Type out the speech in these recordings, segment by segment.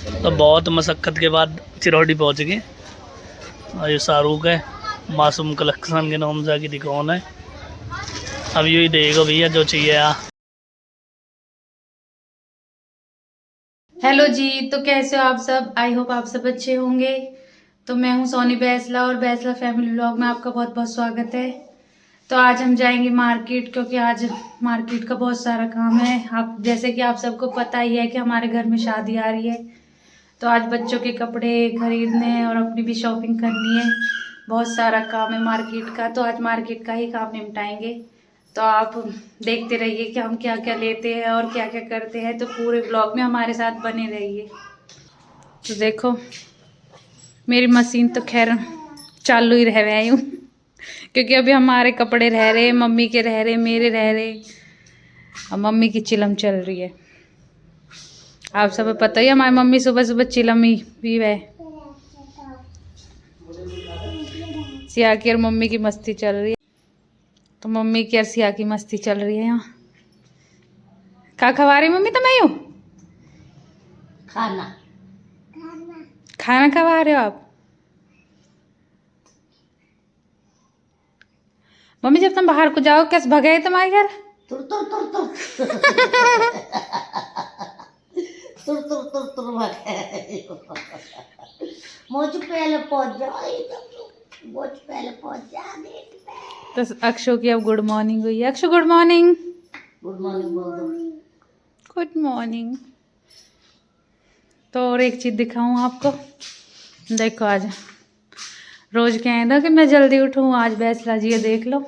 तो बहुत मशक्क़त के बाद चिरौड़ी पहुंच गए। और ये शाहरुख है, मासूम कलेक्शन के नाम से की दुकान है। अब यही देगा भैया जो चाहिए आ। हेलो जी, तो कैसे हो आप सब? आई होप आप सब अच्छे होंगे। तो मैं हूं सोनी बैसला और बैसला फैमिली व्लॉग में आपका बहुत बहुत स्वागत है। तो आज हम जाएंगे मार्केट, क्योंकि आज मार्केट का बहुत सारा काम है। आप जैसे कि आप सबको पता ही है कि हमारे घर में शादी आ रही है, तो आज बच्चों के कपड़े खरीदने हैं और अपनी भी शॉपिंग करनी है। बहुत सारा काम है मार्केट का, तो आज मार्केट का ही काम निपटाएंगे। तो आप देखते रहिए कि हम क्या क्या लेते हैं और क्या क्या करते हैं, तो पूरे ब्लॉग में हमारे साथ बने रहिए। तो देखो, मेरी मशीन तो खैर चालू ही रह रही हूँ क्योंकि अभी हमारे कपड़े रह रहे, मम्मी के रह रहे, मेरे रह रहे, और मम्मी की चिलम चल रही है। आप सब पता ही है, हमारी मम्मी सुबह सुबह चिलम ही पी है। सिया की और मम्मी की मस्ती चल रही है। तो मम्मी की और सिया की मस्ती चल रही है यहाँ। क्या खवा रही मम्मी तुम्हें? यूँ खाना खाना खवा रहे हो आप? मम्मी जब तुम बाहर को जाओ कैसे भगाए तुम्हारे घर? तुर तुर तुर तुर तुर तुर तुर तुर मुझ पहले पहुंच जाओ, मुझ पहले पहुंच जा। तो अक्षु की अब गुड मॉर्निंग हुई है। Akshu good morning. Good morning बोल दो। Good morning. तो और एक चीज़ दिखाऊं आपको। देखो, आज रोज कहना था कि मैं जल्दी उठूं, आज बैसला जी ये देख लो,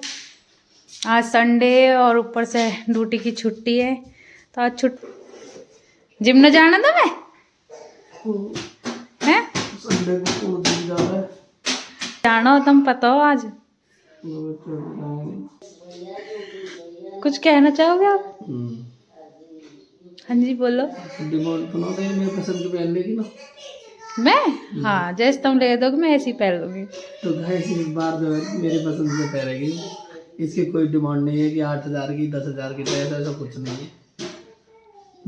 आज संडे और ऊपर से ड्यूटी की छुट्टी है। तो आज जिम न जाना था मैं हैं? संडे को कौन दिन जा रहा है? जाना हो तुम पता हो आज? कुछ कहना चाहोगे आप? हाँ जी बोलो। डिमांड बना दे मेरे पसंद की पहन लेगी ना। मैं हाँ, जैसे तुम ले दोगे मैं ऐसी पहन लूंगी। तो गाइस इस बार जो है मेरी पसंद से पहनेगी। इसकी कोई डिमांड नहीं है कि 8,000 की 10,000 की, तो ऐसा कुछ नहीं है।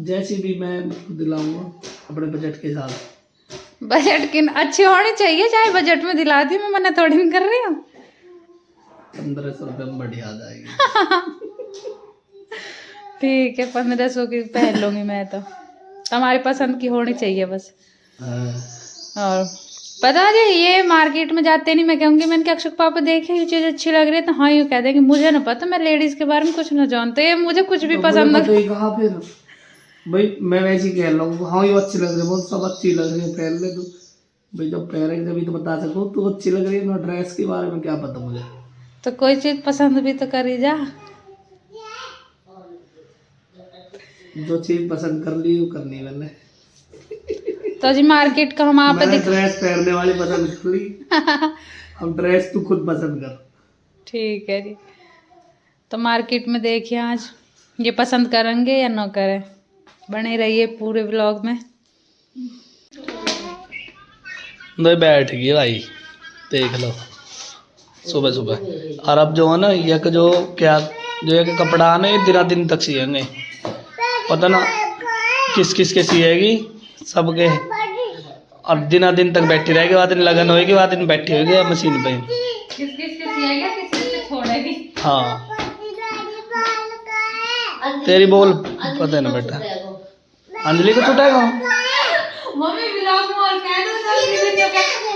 जैसी भी मैं दिलाऊंगा अपने बजट के हिसाब से। बजट की अच्छी होनी चाहिए, चाहे बजट में दिला दी, मैं मना थोड़ी नहीं कर रही हूँ। 1,500 रुपये में बढ़िया आ जाएगी। ठीक है, 1500 की पहन लूंगी मैं। तो तुम्हारी पसंद की होनी चाहिए बस। और पता है ये मार्केट में जाते नहीं, मैं कहूँगी मैंने क्या अक्षुक पापा देखे ये चीज़ अच्छी लग रही है, तो हाँ यूँ कह देंगे मुझे ना पता, मैं लेडीज़ के बारे में कुछ ना जानते, ये मुझे कुछ भी पसंद ना। कहा फिर भाई मैं वैसे ही कह रहा हूँ, हाँ ये अच्छी लग रही है, बहुत सब अच्छी लग रही है, पहन ले तू। भाई जब पहनेंगे तभी तो बता सकूँ तू अच्छी लग रही है ना। ड्रेस के बारे में क्या पता मुझे। तो कोई चीज़ पसंद भी तो करी जा। जो चीज पसंद कर ली वो करनी है मैंने। तो जी मार्केट का हम आप मैंने ड्रेस पहनने वाली पसंद कर ली। अब ड्रेस तू खुद पसंद कर। ठीक है जी। तो मार्केट में देखिए आज ये पसंद करेंगे या ना करें, बने रहिए पूरे व्लॉग में। नहीं बैठ गई भाई, देख लो सुबह सुबह। और अब जो है ना यह जो क्या जो ये कपड़ा आना ये दिना दिन तक सिएंगे, पता ना किस किस के सिएगी सबके। और दिना दिन तक बैठी रहेगी, बाद दिन लगन होएगी, बाद दिन बैठी होगी मशीन पे। किस किस के सिएगा, किस किस के छोड़ेगी। हाँ तेरी बोल पता है ना बेटा। अंजलि को छुटाएगा मम्मी व्लॉग में और कह दो सब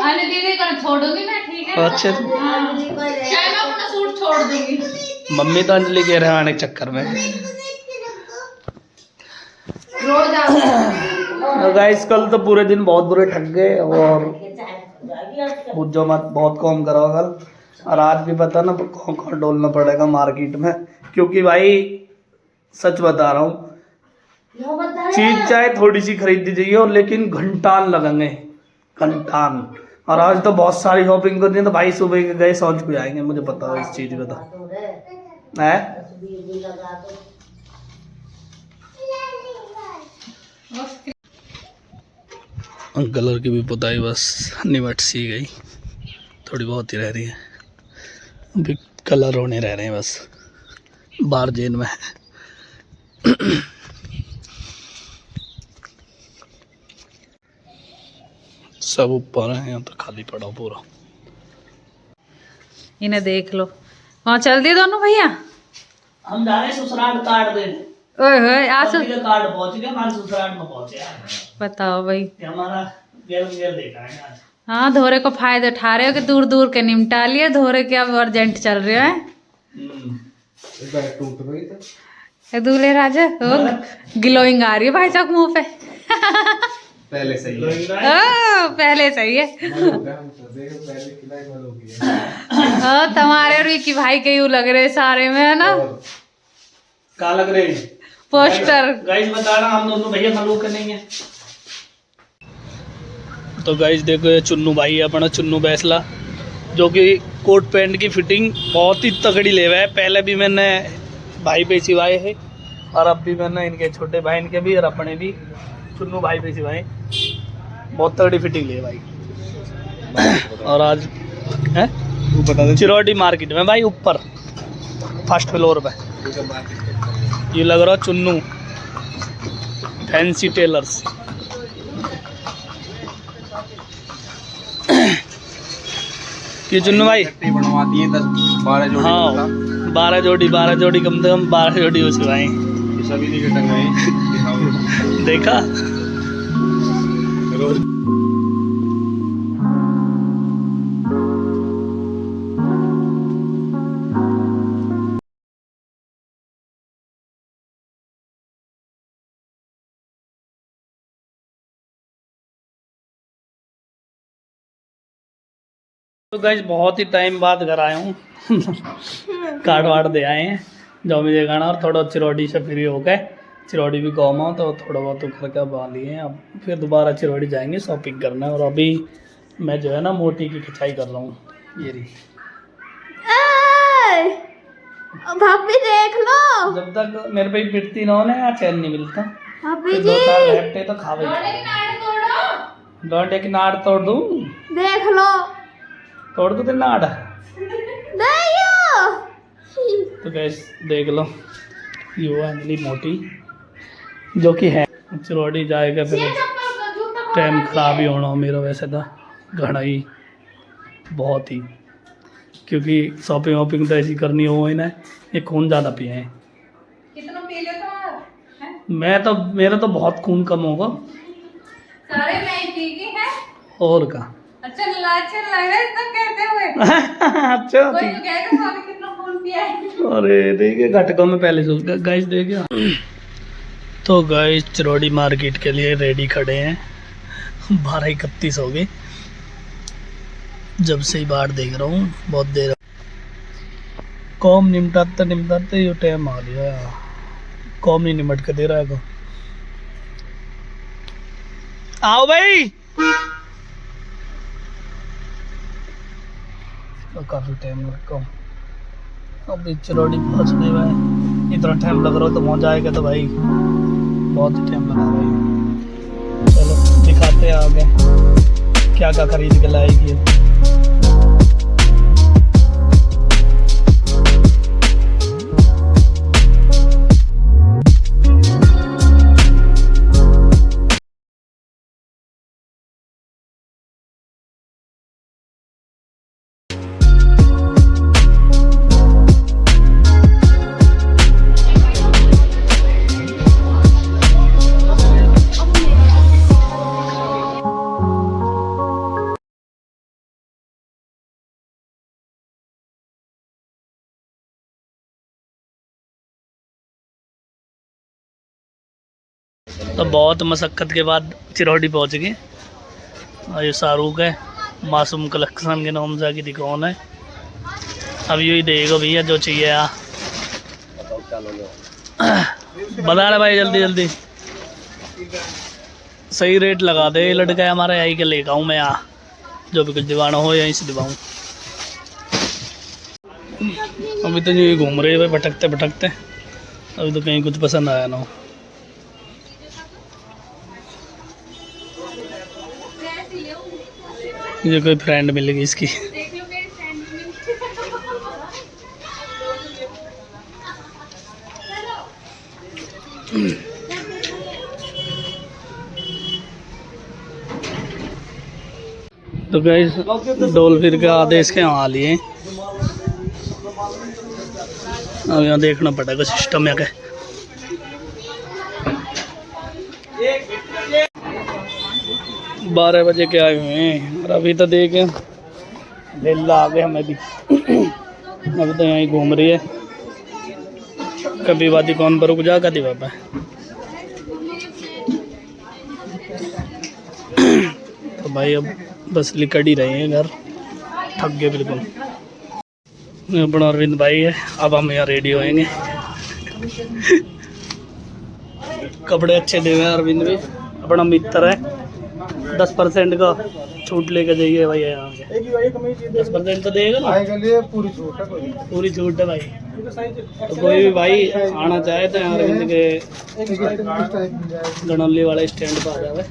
आने दीदी को छोड़ूंगी मैं, ठीक है। अच्छे चाहे मैं अपना सूट छोड़ दूंगी। मम्मी तो अंजलि के रहने के चक्कर में। रोज आओ। गाइस कल तो पूरे दिन बहुत बुरे ठग गए और जो मत बहुत कम करो कल। और आज भी पता ना कौन डोलना पड़ेगा मार्केट में, क्योंकि भाई सच बता रहा हूँ चीज चाहे थोड़ी सी खरीदी चाहिए और लेकिन घंटान लगेंगे घंटान। और आज तो बहुत सारी शॉपिंग करनी है, तो भाई सुबह के गए सोच को आएंगे, मुझे पता है इस चीज का। तो है कलर की भी पुताई बस निमट सी गई, थोड़ी बहुत ही रह रही है, अभी कलर होने रह रहे हैं बस बार जेन में। सब ऊपर है, यहाँ तो खाली पड़ा पूरा। इन्हें देख लो, वहाँ चल दिए दोनों भैया। हम जा रहे हैं ससुराल कार्ड देने। ओए होए आज कार्ड पहुंच गया, हमारे ससुराल में पहुंचे यार। बताओ भाई, ये हमारा गेल देखा है आज। हाँ धोरे को फायदे उठा रहे हो कि दूर दूर के निमटा लिए, धोरे के अब अर्जेंट चल रहे हैं। दूल्हे राजा ग्लोइंग आ रही है भाई साहब मुंह पे। पहले सही है। पहले सही है। तुम्हारे और विकी भाई के यूं लग रहे सारे में, है ना? कहाँ लग रहे हैं पोस्टर? गाइस बता रहा, हम दोनों भैया मलूक नहीं है। तो गाइस देखो, ये चुन्नू भाई है अपना, चुन्नू बैसला, जो कि कोट पैंट की फिटिंग बहुत ही तगड़ी ले हुआ है। पहले भी मैंने भाई पे सिवाए है, और अब भी मैंने इनके छोटे भाई इनके भी और अपने भी चुन्नू भाई पे सिवाए। बहुत तगड़ी फिटिंग ले भाई। और आज है चिरौटी मार्केट में भाई, ऊपर फर्स्ट फ्लोर पे ये लग रहा चुन्नू फैंसी टेलर्स। ये चुन्नू भाई बनवा दिए 10-12 जोड़ी। हाँ 12 जोड़ी कम से कम 12 जोड़ी हो सिवाए। सभी नहीं टंगाई देखा रोज। तो गाइस बहुत ही टाइम बाद घर आया हूँ। कार्ड वार्ड दे आए हैं जो मुझे गाना, और थोड़ा चिरौड़ी से फ्री हो गए। चिरौड़ी भी गाँव में, तो थोड़ा बहुत तो घर का बना लिए हैं। अब फिर दोबारा चिरौड़ी जाएंगे शॉपिंग करना। और अभी मैं जो है ना मोटी की खिंचाई कर रहा हूँ। ये रही भाभी देख लो। जब तक मेरे पे पिटती ना हो ना यार, चैन नहीं मिलता। भाभी फिर जी 2-4 घंटे तो खावे। डोंटे की नाड़ तोड़ दूँ? देख लो। तोड़ दूँ तेरी नाड़? नहीं तो गैस देख लो, ये हुआ इतनी मोटी जो कि है। चिरौड़ी जाएगा फिर टाइम खराब ही होना मेरा वैसे तो घना ही बहुत ही, क्योंकि शॉपिंग वॉपिंग तो ऐसी करनी हो ही ना। ये खून ज़्यादा पिए हैं। कितना पी लेता? मैं तो, मेरा तो बहुत खून कम होगा। सारे नहीं पी गई है। और का अच्छा लाचे लगा इतना कहते हुए। अच्छा कोई तो कहेगा सारे कितना खून पिया है। अरे देखिए घटकों में पहले सोच गया गाइस। देखिए तो गाइस चिरौड़ी मार्केट के लिए रेडी खड़े हैं। 12:31 हो गए जब से ही बाहर देख रहा हूँ, बहुत देर कॉम निमटाते ये टाइम आ गया। कॉम नहीं निमट के दे रहा है को। आओ भाई, तो काफ़ी टाइम लगा। अभी चिरौड़ी पहुँचने में इतना टाइम लग रहा हो तो पहुँच जाएगा तो भाई बहुत ही टाइम लगा भाई। चलो दिखाते हैं आगे क्या क्या खरीद के लाएगी। तो बहुत मशक्क़त के बाद चिरौड़ी पहुंच गए। और ये शाहरुख है, मासूम कलेक्शन के नाम से की दुकान है। अब यही देगा भैया जो चाहिए आ बता रहे भाई, जल्दी जल्दी सही रेट लगा दे। लड़का है हमारा, यही के लेकर आऊँ मैं यहाँ, जो भी कुछ दिवाना हो यहीं से दिवाऊँ। अभी तो यही घूम रहे भाई भटकते भटकते, अभी तो कहीं कुछ पसंद आया ना हो। मुझे कोई फ्रेंड मिलेगी इसकी। तो गाइस डोलफिर के आदेश के यहाँ आ लिए। अब यहाँ देखना पड़ेगा सिस्टम है क्या। 12 बजे के आए हुए हैं और अभी तो देखे लीला आ गए हमें भी। अभी तो यहीं घूम रही है, कभी वादी कौन पर रुक जा कभी बाबा। तो भाई अब बस लिकड़ ही रहे हैं घर, थक गए बिल्कुल। अपना अरविंद भाई है, अब हम यहाँ रेडी होएंगे। कपड़े अच्छे दे हुए हैं अरविंद भी, अपना मित्र है। 10% का छूट लेके जाइए भाई यहाँ के। 10% तो देगा ना, पूरी छूट है, पूरी छूट है भाई। तो कोई भी भाई आना चाहे तो यहाँ अरविंद के गणौली वाले स्टैंड पर आ जावे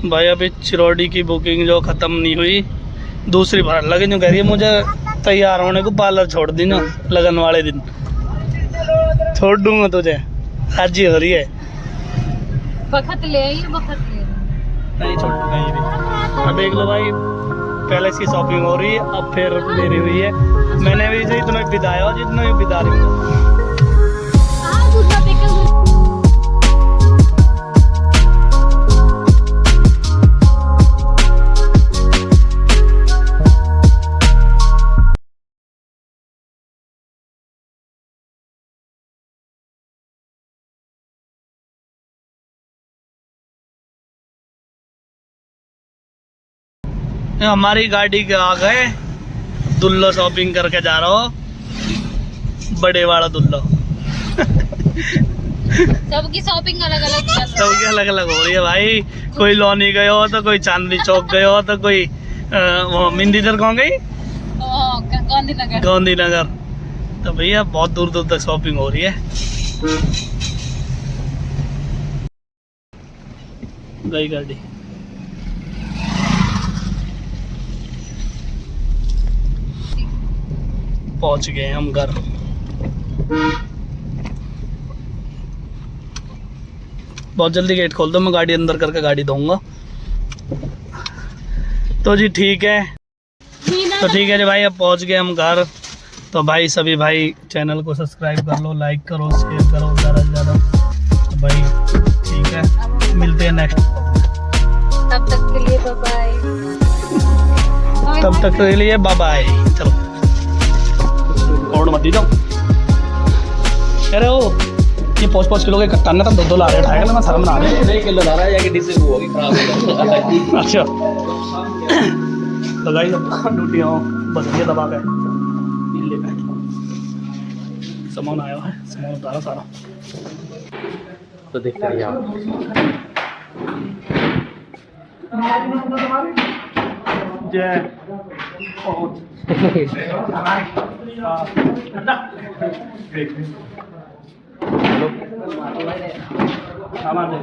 भाई। अभी चिरौड़ी की बुकिंग जो ख़त्म नहीं हुई, दूसरी बार लगे जो कह रही है मुझे तैयार होने को, पार्लर छोड़ दी ना लगन वाले दिन, छोड़ दूंगा तुझे, राजी हो रही है। वक्त ले नहीं छोड़ूंगा ये भी। अब देख लो भाई, पहले इसकी शॉपिंग हो रही है, अब फिर मेरी हुई है। मैंने भी इसे इतना बिताया और जितना भी बिता रही हूँ। हमारी गाड़ी के आ गए, दुल्लो शॉपिंग करके जा रहा हो, बड़े वाला दुल्लो। सबकी शॉपिंग अलग अलग सबकी अलग अलग हो रही है भाई। कोई लोनी गए हो तो कोई चांदनी चौक गए हो तो कोई वो मिंदीधर कौन गई, गांधीनगर। तो भैया बहुत दूर दूर तक शॉपिंग हो रही है। गई गाड़ी। पहुंच गए हम घर। बहुत जल्दी गेट खोल दो, मैं गाड़ी अंदर करके गाड़ी दूंगा। तो जी ठीक है, तो ठीक है जी भाई, अब पहुंच गए हम घर। तो भाई सभी भाई चैनल को सब्सक्राइब कर लो, लाइक करो, शेयर करो ज़्यादा से ज़्यादा। तो भाई ठीक है, मिलते हैं नेक्स्ट। तब तक के लिए बाय बाय। तब तक के लिए बाय बाय। चलो और मत दी जाओ। कह रहे हो ये 5-5 किलो के कट्टन ना, तो 2-2 ला रहे उठाएगा ना, मैं शर्म ना आ रही। 1 किलो ला रहा है, या डिश वो होगी खराब हो जाएगा। अच्छा तो गाइस ड्यूटियाँ बस ये दबा के नीले पे सामान आया है, सामान उतारा सारा। तो देखते रहिए आप। जय